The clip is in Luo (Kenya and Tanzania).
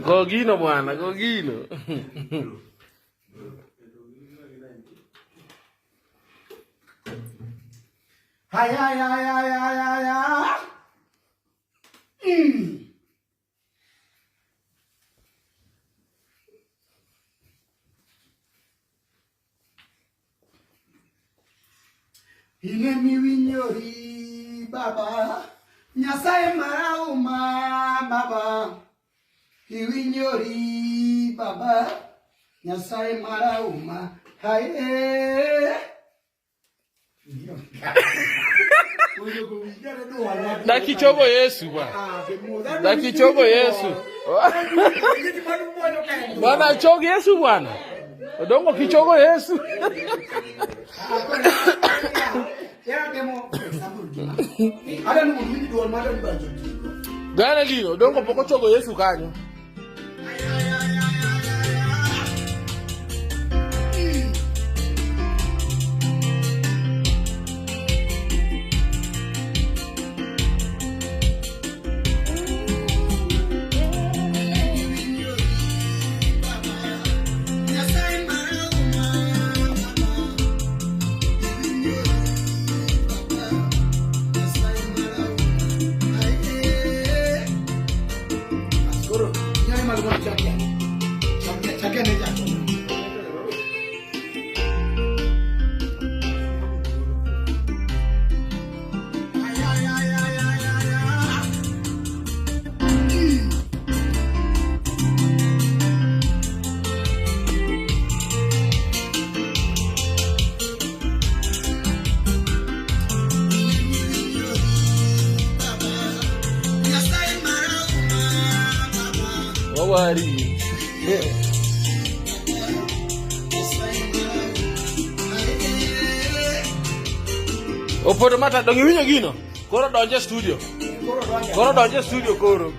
Gogino bwana, gogino. Haya. Inemi winyori baba Nyasaye marauma baba Iwinyori baba Nyasaye marauma haye Dakichogo Yesu bwana. Dakichogo Yesu. Bwana chogo Yesu bwana. Odongo kichogo Yesu. Gana lino, odongo poko chogo Yesu kanyo. Wawari. Opodo mata dongi winyo gino. Koro donje studio. Koro.